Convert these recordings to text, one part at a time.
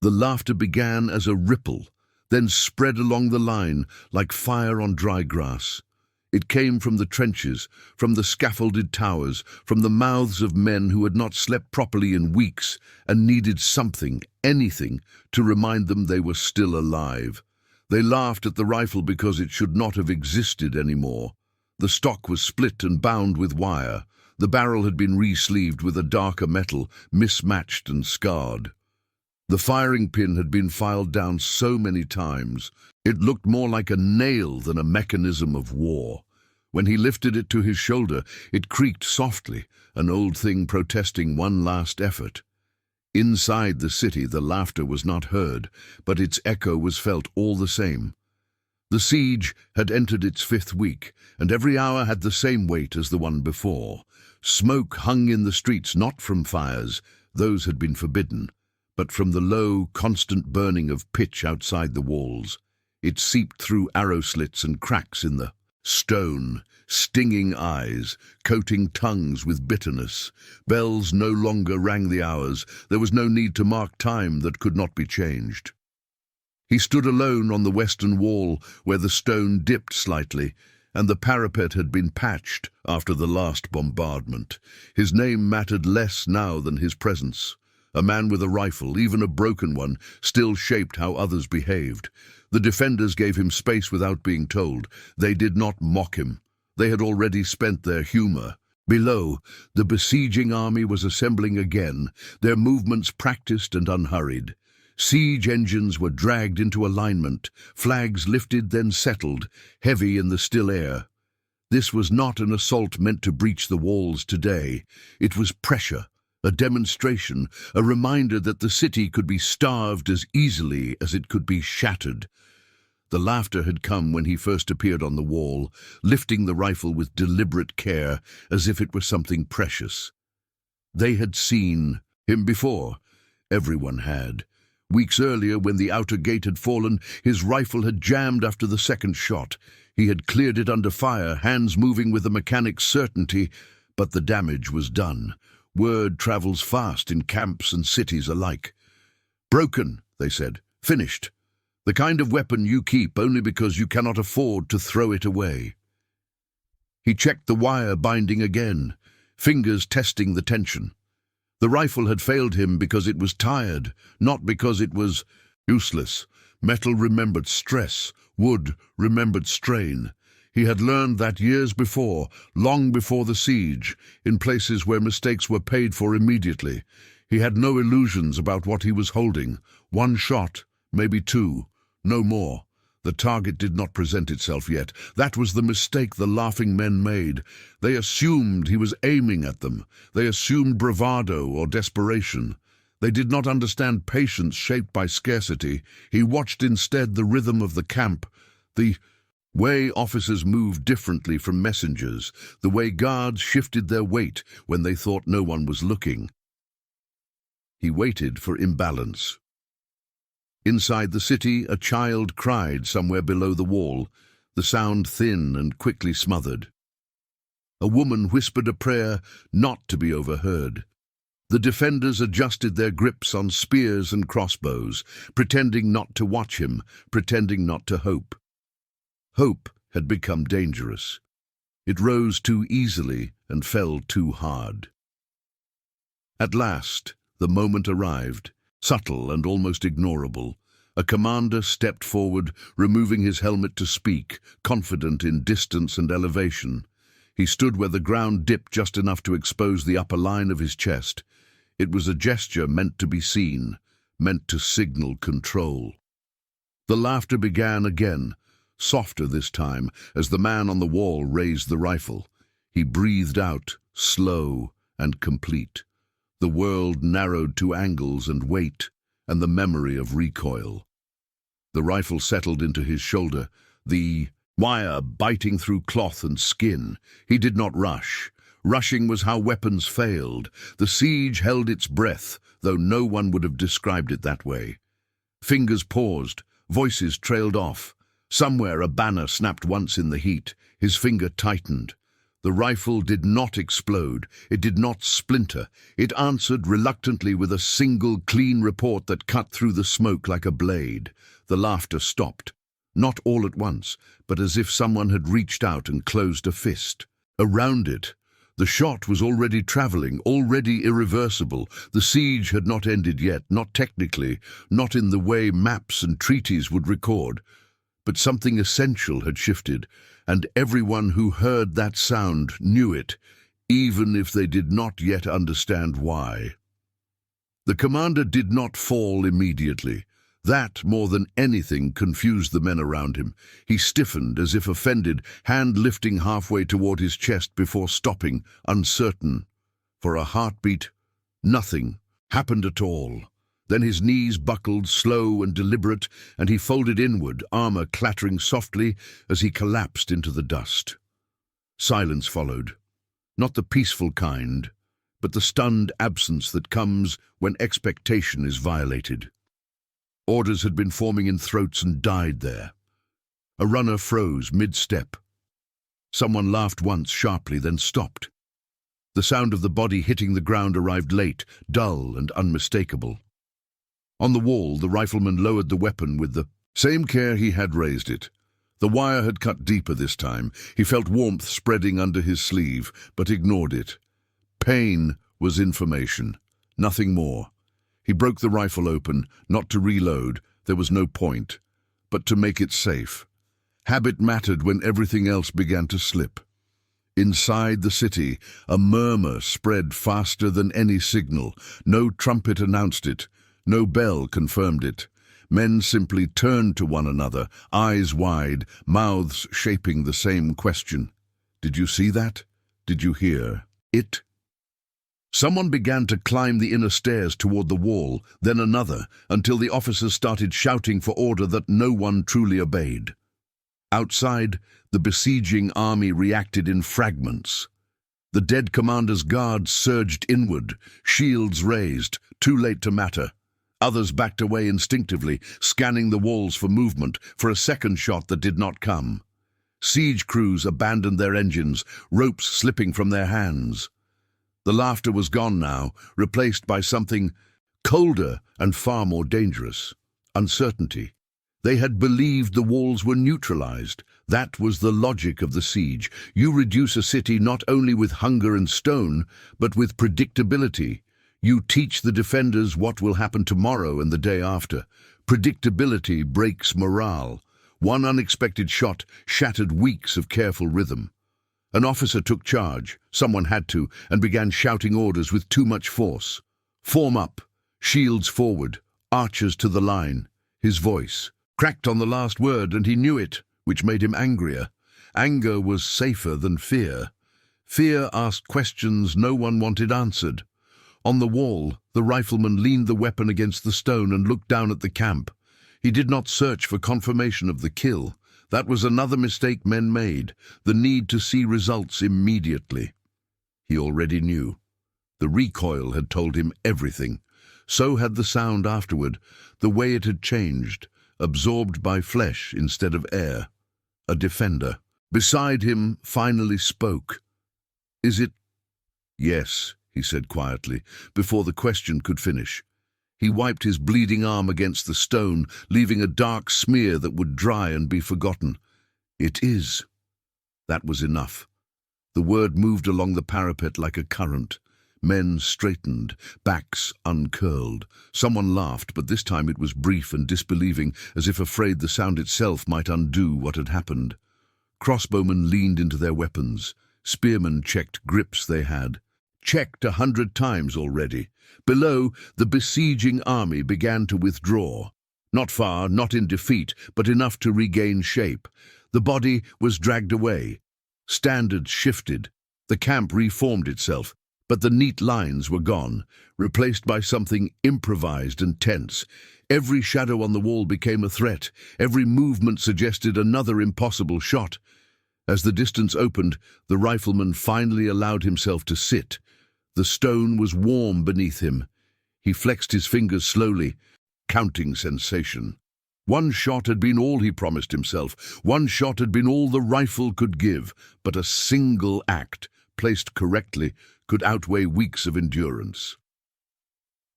The laughter began as a ripple, then spread along the line like fire on dry grass. It came from the trenches, from the scaffolded towers, from the mouths of men who had not slept properly in weeks and needed something, anything, to remind them they were still alive. They laughed at the rifle because it should not have existed anymore. The stock was split and bound with wire. The barrel had been re-sleeved with a darker metal, mismatched and scarred. The firing pin had been filed down so many times, it looked more like a nail than a mechanism of war. When he lifted it to his shoulder, it creaked softly, an old thing protesting one last effort. Inside the city, the laughter was not heard, but its echo was felt all the same. The siege had entered its 5th week, and every hour had the same weight as the one before. Smoke hung in the streets not from fires, those had been forbidden, but from the low, constant burning of pitch outside the walls. It seeped through arrow slits and cracks in the stone, stinging eyes, coating tongues with bitterness. Bells no longer rang the hours. There was no need to mark time that could not be changed. He stood alone on the western wall, where the stone dipped slightly, and the parapet had been patched after the last bombardment. His name mattered less now than his presence. A man with a rifle, even a broken one, still shaped how others behaved. The defenders gave him space without being told. They did not mock him. They had already spent their humor. Below, the besieging army was assembling again, their movements practiced and unhurried. Siege engines were dragged into alignment, flags lifted then settled, heavy in the still air. This was not an assault meant to breach the walls today. It was pressure. A demonstration, a reminder that the city could be starved as easily as it could be shattered. The laughter had come when he first appeared on the wall, lifting the rifle with deliberate care, as if it were something precious. They had seen him before. Everyone had. Weeks earlier, when the outer gate had fallen, his rifle had jammed after the second shot. He had cleared it under fire, hands moving with a mechanic's certainty, but the damage was done. Word travels fast in camps and cities alike. Broken, they said. Finished. The kind of weapon you keep only because you cannot afford to throw it away. He checked the wire binding again, fingers testing the tension. The rifle had failed him because it was tired, not because it was useless. Metal remembered stress, wood remembered strain. He had learned that years before, long before the siege, in places where mistakes were paid for immediately. He had no illusions about what he was holding. One shot, maybe two, no more. The target did not present itself yet. That was the mistake the laughing men made. They assumed he was aiming at them. They assumed bravado or desperation. They did not understand patience shaped by scarcity. He watched instead the rhythm of the camp, the way officers moved differently from messengers, the way guards shifted their weight when they thought no one was looking. He waited for imbalance. Inside the city, a child cried somewhere below the wall, the sound thin and quickly smothered. A woman whispered a prayer not to be overheard. The defenders adjusted their grips on spears and crossbows, pretending not to watch him, pretending not to hope. Hope had become dangerous. It rose too easily and fell too hard. At last, the moment arrived, subtle and almost ignorable. A commander stepped forward, removing his helmet to speak, confident in distance and elevation. He stood where the ground dipped just enough to expose the upper line of his chest. It was a gesture meant to be seen, meant to signal control. The laughter began again, softer this time, as the man on the wall raised the rifle. He breathed out, slow and complete. The world narrowed to angles and weight, and the memory of recoil. The rifle settled into his shoulder, the wire biting through cloth and skin. He did not rush. Rushing was how weapons failed. The siege held its breath, though no one would have described it that way. Fingers paused, voices trailed off. Somewhere a banner snapped once in the heat. His finger tightened. The rifle did not explode. It did not splinter. It answered reluctantly with a single clean report that cut through the smoke like a blade. The laughter stopped. Not all at once, but as if someone had reached out and closed a fist. Around it, the shot was already traveling, already irreversible. The siege had not ended yet, not technically, not in the way maps and treaties would record. But something essential had shifted, and everyone who heard that sound knew it, even if they did not yet understand why. The commander did not fall immediately. That, more than anything, confused the men around him. He stiffened as if offended, hand lifting halfway toward his chest before stopping, uncertain. For a heartbeat, nothing happened at all. Then his knees buckled, slow and deliberate, and he folded inward, armor clattering softly as he collapsed into the dust. Silence followed. Not the peaceful kind, but the stunned absence that comes when expectation is violated. Orders had been forming in throats and died there. A runner froze mid-step. Someone laughed once sharply, then stopped. The sound of the body hitting the ground arrived late, dull and unmistakable. On the wall, the rifleman lowered the weapon with the same care he had raised it. The wire had cut deeper this time. He felt warmth spreading under his sleeve, but ignored it. Pain was information, nothing more. He broke the rifle open, not to reload, there was no point, but to make it safe. Habit mattered when everything else began to slip. Inside the city, a murmur spread faster than any signal. No trumpet announced it, no bell confirmed it. Men simply turned to one another, eyes wide, mouths shaping the same question. Did you see that? Did you hear it? Someone began to climb the inner stairs toward the wall, then another, until the officers started shouting for order that no one truly obeyed. Outside, the besieging army reacted in fragments. The dead commander's guards surged inward, shields raised, too late to matter. Others backed away instinctively, scanning the walls for movement, for a second shot that did not come. Siege crews abandoned their engines, ropes slipping from their hands. The laughter was gone now, replaced by something colder and far more dangerous. Uncertainty. They had believed the walls were neutralized. That was the logic of the siege. You reduce a city not only with hunger and stone, but with predictability. You teach the defenders what will happen tomorrow and the day after. Predictability breaks morale. One unexpected shot shattered weeks of careful rhythm. An officer took charge, someone had to, and began shouting orders with too much force. Form up, shields forward, archers to the line. His voice cracked on the last word, and he knew it, which made him angrier. Anger was safer than fear. Fear asked questions no one wanted answered. On the wall, the rifleman leaned the weapon against the stone and looked down at the camp. He did not search for confirmation of the kill. That was another mistake men made, the need to see results immediately. He already knew. The recoil had told him everything. So had the sound afterward, the way it had changed, absorbed by flesh instead of air. A defender, beside him, finally spoke. "Is it?" "Yes," he said quietly, before the question could finish. He wiped his bleeding arm against the stone, leaving a dark smear that would dry and be forgotten. "It is." That was enough. The word moved along the parapet like a current. Men straightened, backs uncurled. Someone laughed, but this time it was brief and disbelieving, as if afraid the sound itself might undo what had happened. Crossbowmen leaned into their weapons. Spearmen checked grips they had. Checked 100 times already. Below, the besieging army began to withdraw. Not far, not in defeat, but enough to regain shape. The body was dragged away. Standards shifted. The camp reformed itself, but the neat lines were gone, replaced by something improvised and tense. Every shadow on the wall became a threat. Every movement suggested another impossible shot. As the distance opened, the rifleman finally allowed himself to sit. The stone was warm beneath him. He flexed his fingers slowly, counting sensation. One shot had been all he promised himself. One shot had been all the rifle could give. But a single act, placed correctly, could outweigh weeks of endurance.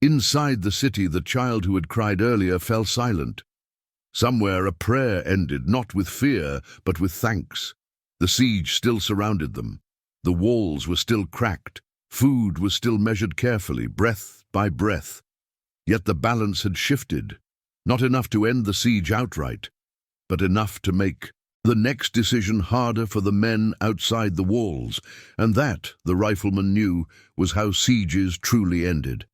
Inside the city, the child who had cried earlier fell silent. Somewhere a prayer ended, not with fear, but with thanks. The siege still surrounded them. The walls were still cracked. Food was still measured carefully, breath by breath. Yet the balance had shifted. Not enough to end the siege outright, but enough to make the next decision harder for the men outside the walls. And that, the rifleman knew, was how sieges truly ended.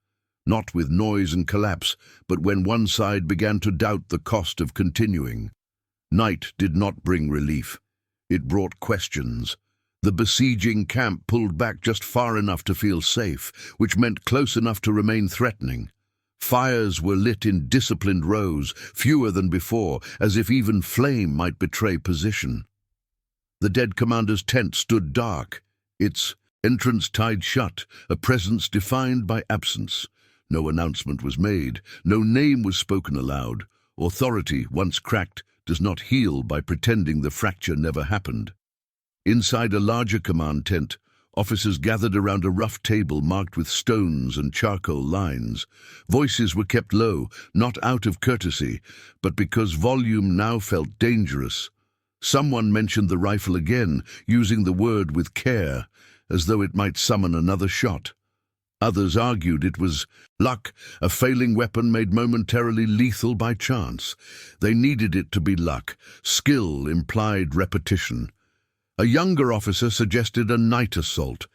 Not with noise and collapse, but when one side began to doubt the cost of continuing. Night did not bring relief. It brought questions. The besieging camp pulled back just far enough to feel safe, which meant close enough to remain threatening. Fires were lit in disciplined rows, fewer than before, as if even flame might betray position. The dead commander's tent stood dark, its entrance tied shut, a presence defined by absence. No announcement was made, no name was spoken aloud. Authority, once cracked, does not heal by pretending the fracture never happened. Inside a larger command tent, officers gathered around a rough table marked with stones and charcoal lines. Voices were kept low, not out of courtesy, but because volume now felt dangerous. Someone mentioned the rifle again, using the word with care, as though it might summon another shot. Others argued it was luck, a failing weapon made momentarily lethal by chance. They needed it to be luck. Skill implied repetition. A younger officer suggested a night assault.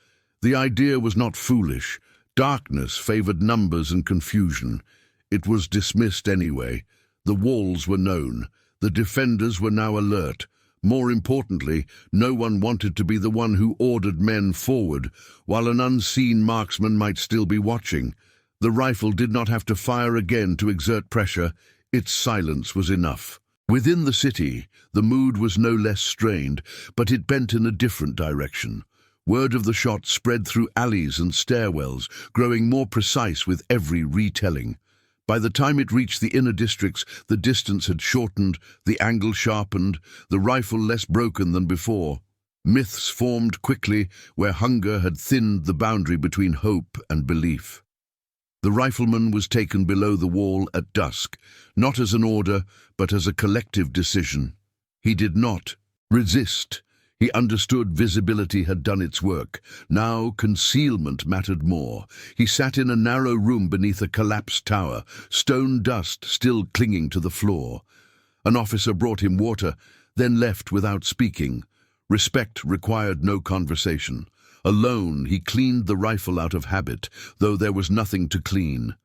The idea was not foolish. Darkness favored numbers and confusion. It was dismissed anyway. The walls were known. The defenders were now alert. More importantly, no one wanted to be the one who ordered men forward, while an unseen marksman might still be watching. The rifle did not have to fire again to exert pressure. Its silence was enough. Within the city, the mood was no less strained, but it bent in a different direction. Word of the shot spread through alleys and stairwells, growing more precise with every retelling. By the time it reached the inner districts, the distance had shortened, the angle sharpened, the rifle less broken than before. Myths formed quickly where hunger had thinned the boundary between hope and belief. The rifleman was taken below the wall at dusk, not as an order, but as a collective decision. He did not resist. He understood visibility had done its work. Now concealment mattered more. He sat in a narrow room beneath a collapsed tower, stone dust still clinging to the floor. An officer brought him water, then left without speaking. Respect required no conversation. Alone, he cleaned the rifle out of habit, though there was nothing to clean.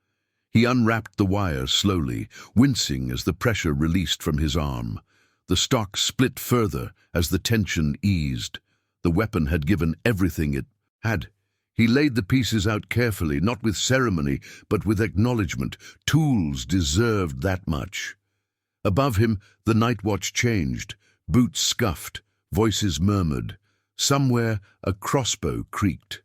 He unwrapped the wire slowly, wincing as the pressure released from his arm. The stock split further as the tension eased. The weapon had given everything it had. He laid the pieces out carefully, not with ceremony, but with acknowledgement. Tools deserved that much. Above him, the night watch changed. Boots scuffed, voices murmured. Somewhere, a crossbow creaked.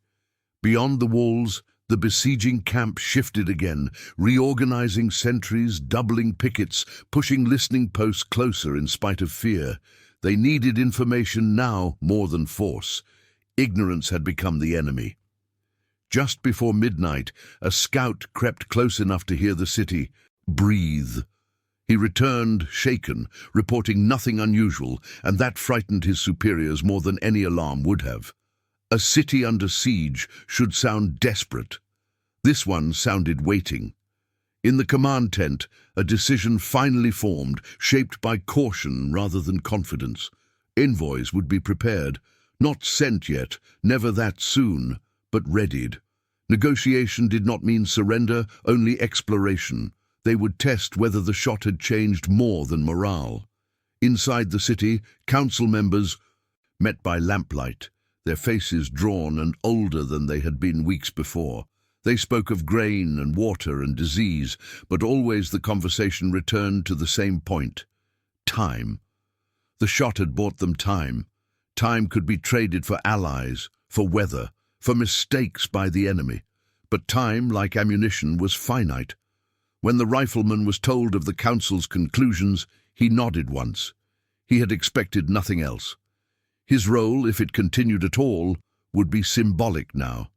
Beyond the walls, the besieging camp shifted again, reorganizing sentries, doubling pickets, pushing listening posts closer in spite of fear. They needed information now more than force. Ignorance had become the enemy. Just before midnight, a scout crept close enough to hear the city breathe. He returned, shaken, reporting nothing unusual, and that frightened his superiors more than any alarm would have. A city under siege should sound desperate. This one sounded waiting. In the command tent, a decision finally formed, shaped by caution rather than confidence. Envoys would be prepared, not sent yet, never that soon, but readied. Negotiation did not mean surrender, only exploration. They would test whether the shot had changed more than morale. Inside the city, council members met by lamplight, their faces drawn and older than they had been weeks before. They spoke of grain and water and disease, but always the conversation returned to the same point: time. The shot had bought them time. Time could be traded for allies, for weather, for mistakes by the enemy. But time, like ammunition, was finite. When the rifleman was told of the council's conclusions, he nodded once. He had expected nothing else. His role, if it continued at all, would be symbolic now.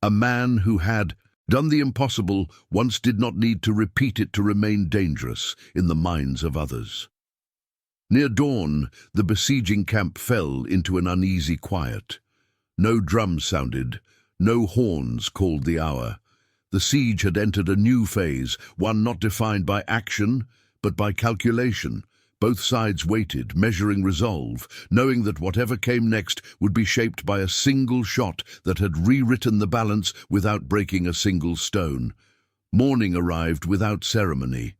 A man who had done the impossible once did not need to repeat it to remain dangerous in the minds of others. Near dawn, the besieging camp fell into an uneasy quiet. No drums sounded, no horns called the hour. The siege had entered a new phase, one not defined by action, but by calculation. Both sides waited, measuring resolve, knowing that whatever came next would be shaped by a single shot that had rewritten the balance without breaking a single stone. Morning arrived without ceremony.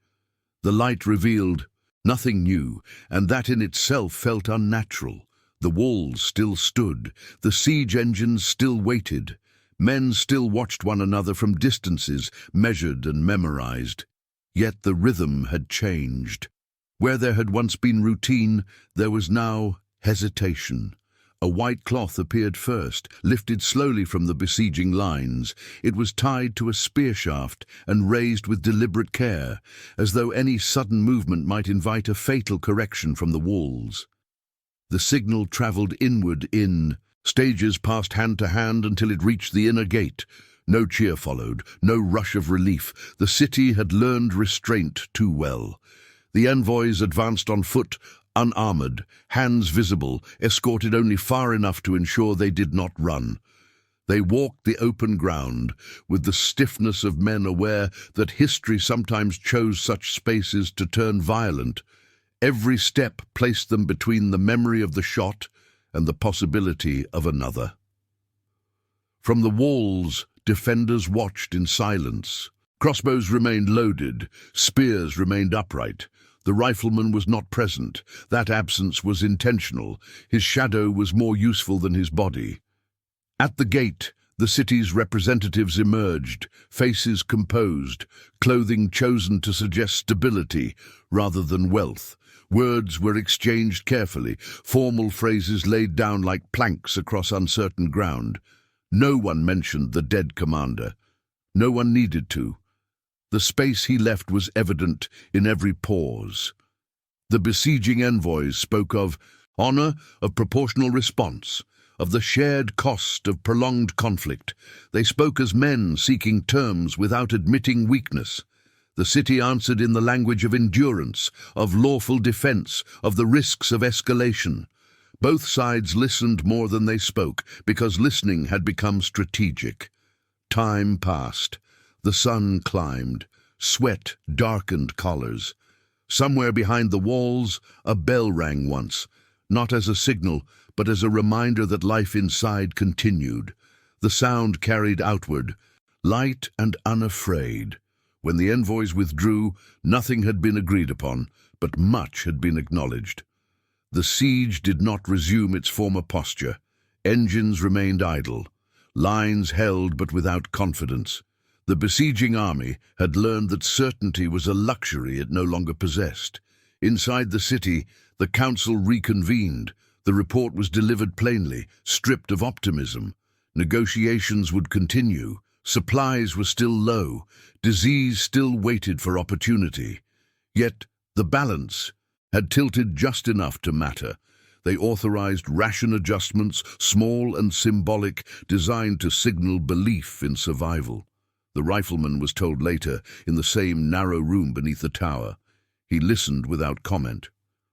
The light revealed nothing new, and that in itself felt unnatural. The walls still stood, the siege engines still waited. Men still watched one another from distances, measured and memorized. Yet the rhythm had changed. Where there had once been routine, there was now hesitation. A white cloth appeared first, lifted slowly from the besieging lines. It was tied to a spear shaft and raised with deliberate care, as though any sudden movement might invite a fatal correction from the walls. The signal travelled inward in stages, passed hand to hand until it reached the inner gate. No cheer followed, no rush of relief. The city had learned restraint too well. The envoys advanced on foot, unarmored, hands visible, escorted only far enough to ensure they did not run. They walked the open ground with the stiffness of men aware that history sometimes chose such spaces to turn violent. Every step placed them between the memory of the shot and the possibility of another. From the walls, defenders watched in silence. Crossbows remained loaded, spears remained upright. The rifleman was not present. That absence was intentional. His shadow was more useful than his body. At the gate, the city's representatives emerged, faces composed, clothing chosen to suggest stability rather than wealth. Words were exchanged carefully, formal phrases laid down like planks across uncertain ground. No one mentioned the dead commander. No one needed to. The space he left was evident in every pause. The besieging envoys spoke of honor, of proportional response, of the shared cost of prolonged conflict. They spoke as men seeking terms without admitting weakness. The city answered in the language of endurance, of lawful defense, of the risks of escalation. Both sides listened more than they spoke, because listening had become strategic. Time passed. The sun climbed. Sweat darkened collars. Somewhere behind the walls, a bell rang once, not as a signal, but as a reminder that life inside continued. The sound carried outward, light and unafraid. When the envoys withdrew, nothing had been agreed upon, but much had been acknowledged. The siege did not resume its former posture. Engines remained idle. Lines held but without confidence. The besieging army had learned that certainty was a luxury it no longer possessed. Inside the city, the council reconvened. The report was delivered plainly, stripped of optimism. Negotiations would continue. Supplies were still low. Disease still waited for opportunity. Yet the balance had tilted just enough to matter. They authorized ration adjustments, small and symbolic, designed to signal belief in survival. The rifleman was told later, in the same narrow room beneath the tower. He listened without comment.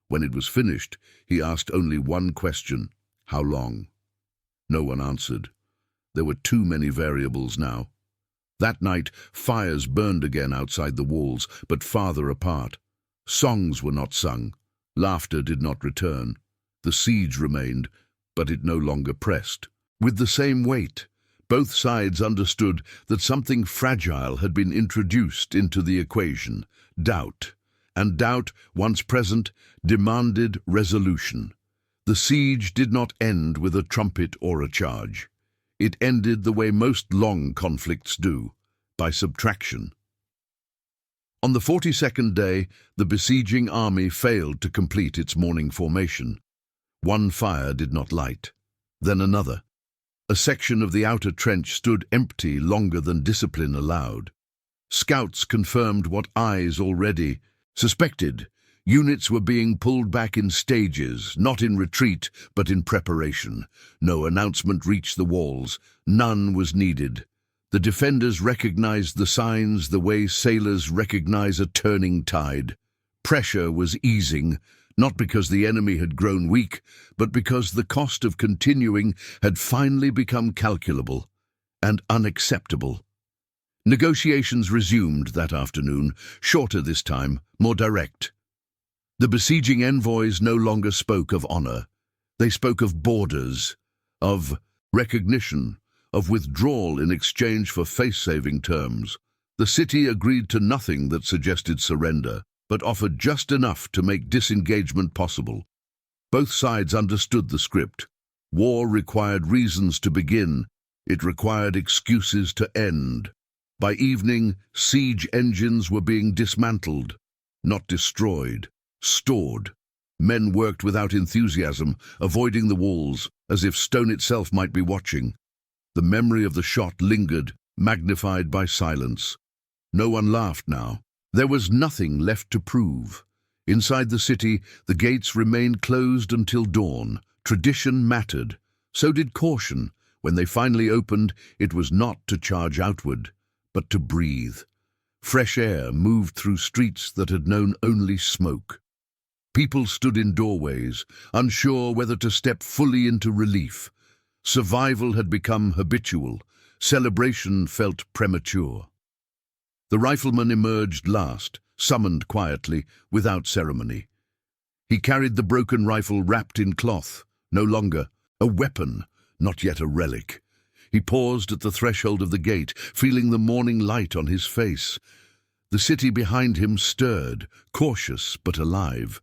When it was finished, he asked only one question: how long? No one answered. There were too many variables now. That night, fires burned again outside the walls, but farther apart. Songs were not sung. Laughter did not return. The siege remained, but it no longer pressed. With the same weight, both sides understood that something fragile had been introduced into the equation: doubt. And doubt, once present, demanded resolution. The siege did not end with a trumpet or a charge. It ended the way most long conflicts do, by subtraction. On the 42nd day, the besieging army failed to complete its morning formation. One fire did not light, then another. A section of the outer trench stood empty longer than discipline allowed. Scouts confirmed what eyes already suspected. Units were being pulled back in stages, not in retreat, but in preparation. No announcement reached the walls. None was needed. The defenders recognized the signs the way sailors recognize a turning tide. Pressure was easing, not because the enemy had grown weak, but because the cost of continuing had finally become calculable and unacceptable. Negotiations resumed that afternoon, shorter this time, more direct. The besieging envoys no longer spoke of honor. They spoke of borders, of recognition, of withdrawal in exchange for face-saving terms. The city agreed to nothing that suggested surrender, but offered just enough to make disengagement possible. Both sides understood the script. War required reasons to begin. It required excuses to end. By evening, siege engines were being dismantled, not destroyed. Stored. Men worked without enthusiasm, avoiding the walls, as if stone itself might be watching. The memory of the shot lingered, magnified by silence. No one laughed now. There was nothing left to prove. Inside the city, the gates remained closed until dawn. Tradition mattered. So did caution. When they finally opened, it was not to charge outward, but to breathe. Fresh air moved through streets that had known only smoke. People stood in doorways, unsure whether to step fully into relief. Survival had become habitual. Celebration felt premature. The rifleman emerged last, summoned quietly, without ceremony. He carried the broken rifle wrapped in cloth, no longer a weapon, not yet a relic. He paused at the threshold of the gate, feeling the morning light on his face. The city behind him stirred, cautious but alive.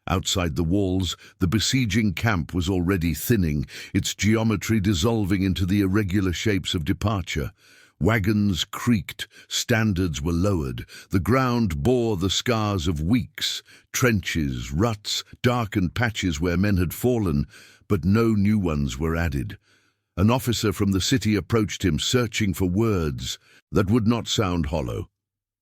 Outside the walls, the besieging camp was already thinning, its geometry dissolving into the irregular shapes of departure. Wagons creaked, standards were lowered. The ground bore the scars of weeks, trenches, ruts, darkened patches where men had fallen, but no new ones were added. An officer from the city approached him, searching for words that would not sound hollow.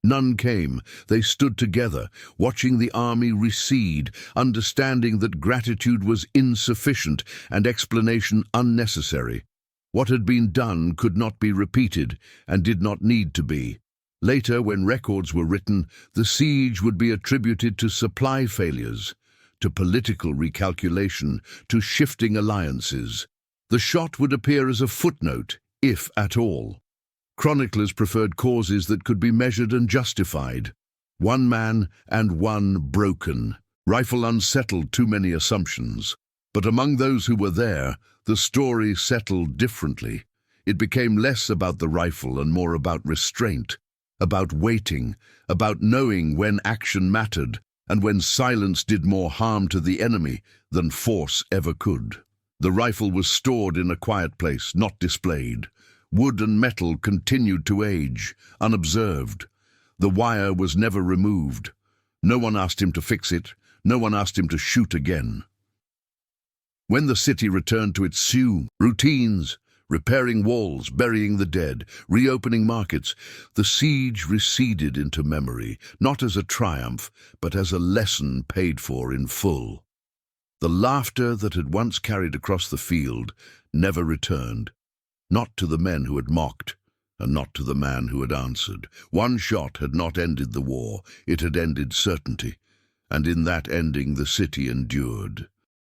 None came. They stood together, watching the army recede, understanding that gratitude was insufficient and explanation unnecessary. What had been done could not be repeated and did not need to be. Later, when records were written, the siege would be attributed to supply failures, to political recalculation, to shifting alliances. The shot would appear as a footnote, if at all. Chroniclers preferred causes that could be measured and justified. One man and one broken. Rifle unsettled too many assumptions. But among those who were there, the story settled differently. It became less about the rifle and more about restraint, about waiting, about knowing when action mattered and when silence did more harm to the enemy than force ever could. The rifle was stored in a quiet place, not displayed. Wood and metal continued to age, unobserved. The wire was never removed. No one asked him to fix it. No one asked him to shoot again. When the city returned to its routines, repairing walls, burying the dead, reopening markets, the siege receded into memory, not as a triumph, but as a lesson paid for in full. The laughter that had once carried across the field never returned. Not to the men who had mocked, and not to the man who had answered. One shot had not ended the war, it had ended certainty, and in that ending the city endured.